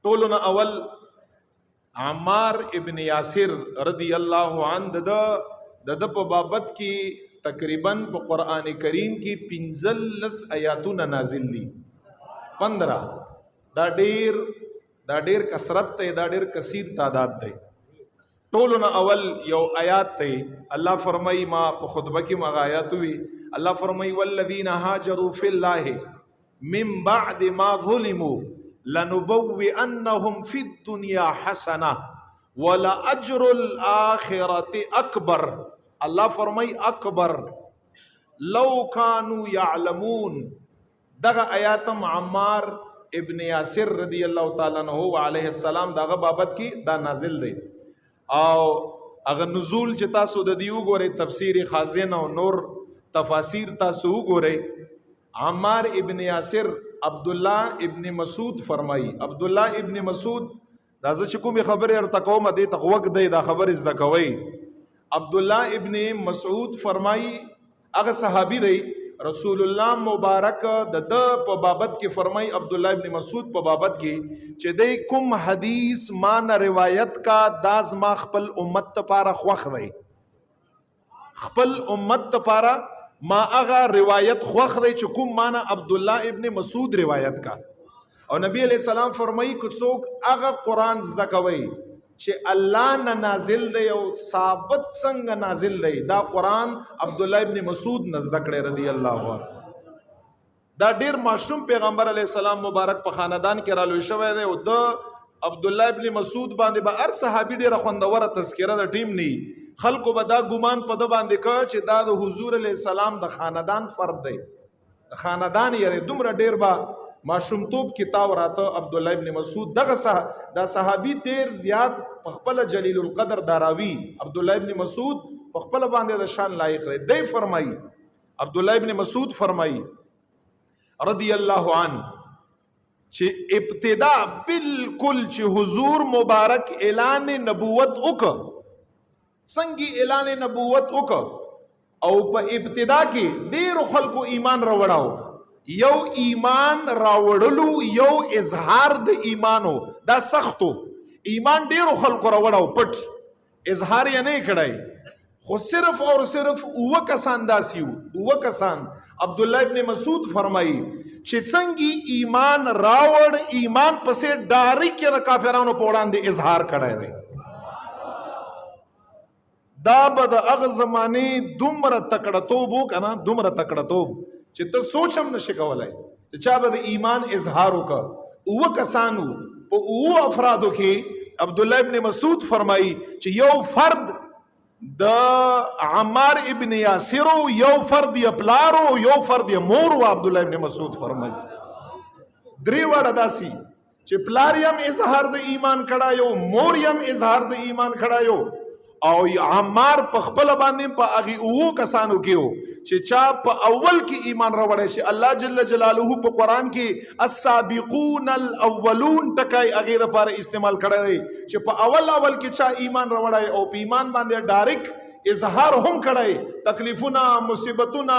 ټولو نه اول عمار ابن یاسر رضی الله عنه د په بابت کې تقریبا په قرآن کریم کې 15 آیاتونه نازل دي. 15 دا ډیر کثرت دی، دا ډیر کثیر تعداد دی. ټولو نه اول یو آیات دی، الله فرمایي، ما په خطبه کې مغه آیات وی، الله فرمایي والذین هاجروا فی الله من بعد ما ظلموا لنبوئنهم فی الدنیا حسنه ولأجر الآخرة اکبر. الله فرمای اکبر لو کانوا یعلمون. دغه آیاتم عمار ابن یاسر رضی الله تعالی عنہ علیه السلام دغه بابت کې دا نازل دی. او هغه نزول چې تاسو د دیو ګورئ، تفسیر خازن او نور تفاسیر تاسو ګورئ. عمار ابن یاسر عبد الله ابن مسعود فرمایي، عبد الله ابن مسعود دا چې کومې خبرې ورته کوم دې ته غوږ دی، دا خبرې زده کوئ. عبد الله ابن مسعود فرمایي هغه صحابي دی، رسول الله مبارک د په بابت کې فرمایي، عبد الله ابن مسعود په بابت کې چې د کوم حدیث مان روایت کا داز ما خپل امت لپاره خوښ دی، خپل امت لپاره ما هغه روایت خوښ دی چې کوم معنا عبد الله ابن مسعود روایت کا. او نبی علیہ السلام فرمایي که څوک هغه قرآن زده کوي چې الله نه نازل دی او ثابت څنګه نازل دی، دا قرآن عبد الله ابن مسعود نه زده کړی رضی الله عنه. دا ډیر معصوم پیغمبر علیه السلام مبارک په خاندان کې رالوی شوی دی. او د عبد الله ابن مسعود باندې به هر صحابي ډیره خوندوره تذکره د ټیم نه خلکو به دا ګمان په ده باندې کوي چې دا د حضور علیه السلام د خاندان فرد دی، د خاندان یې دومره ډیر به معصومتوب کتاب راته عبد الله ابن مسعود دغه دا صحابي ډیر زیات په خپل جلیل القدر داراوی عبد الله ابن مسعود په خپل باندې د شان لایق دی. دی فرمایي، عبد الله ابن مسعود فرمایي رضی الله عنه چې ابتدا بالکل چې حضور مبارک اعلان نبوت وکړ، څنګه اعلان نبوت وکړ او په ابتدا کې ډیرو خلکو ایمان راوړاو. یو ایمان راوړلو، یو اظهار د ایمانو، دا سختو. ایمان ډیرو خلکو راوړاو، پټ اظهار یې نه کړی، خو صرف اور صرف اوه کسان داسي وو، اوه کسان. عبد الله ابن مسعود فرمایي چې څنګه ایمان راوړ، ایمان پسې ډایرکټ د کافرانو په وړاندې اظهار کړی دی. دا به د هغه زمانې دومره تکړهتوب وکړه، دومره تکړهتوب چې ته سوچ هم نشي کولای چې چا به د ایمان اظهار وکړه. اوه کسانو په اوه افرادو کې عبد الله ابن مسعود فرمایي چې یو فرد د عمار ابن یاسر، یو فرد یې پلار او یو فرد یې مور و. عبد الله ابن مسعود فرمایي درې واړه داسي چې پلار یې هم اظهار د ایمان کړه یو، مور یې هم اظهار د ایمان کړه یو. او عمار په خپل باندې په هغه اوه کسانو کې و چې چا په اول کې ایمان راوړی شي. الله جل جلاله په قرآن کې السابقون الاولون ټکی هغې لپاره استعمال کړی دی چې په اول کې چا ایمان راوړی او په ایمان باندې ډایرکټ اظهار هم کړی، تکلیفونه مصیبتونه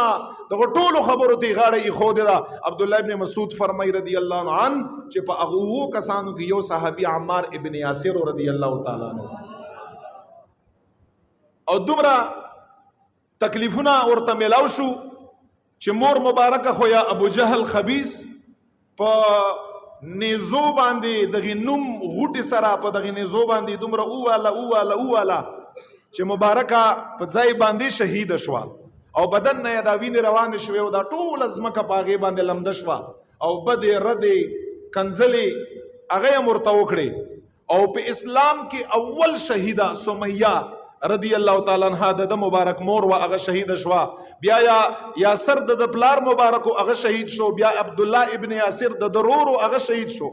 دغه ټولو خبرو ته غاړه ایښودې ده. عبد الله ابن مسعود فرمایي رضی الله عنه چې په هغه اوه کسانو کې یو صحابي عمار ابن یاسر رضی الله تعالی عنه او دومره تکلیفونه ورته میلاو شو چې مور مبارکه خو یا ابو جهل خبیث په نیزو باندې دغه نوم غوټي سره په دغه نیزو باندې دومره اوواله چې مبارکه په ځای باندې شهید شوه او بدن نه دا وینې روانې شوې او دا ټوله ځمکه په هغې باندې لمده شوه او بدې ردې کنځلې هغه یې ورته وکړې. او په اسلام کې اول شهیده سمیه رضی الله تعالی عنها د مبارک مور و هغه شهید شو. بیا یاسر د پلار مبارک هغه شهید شو. بیا عبد الله ابن یاسر د ضرور هغه شهید شو.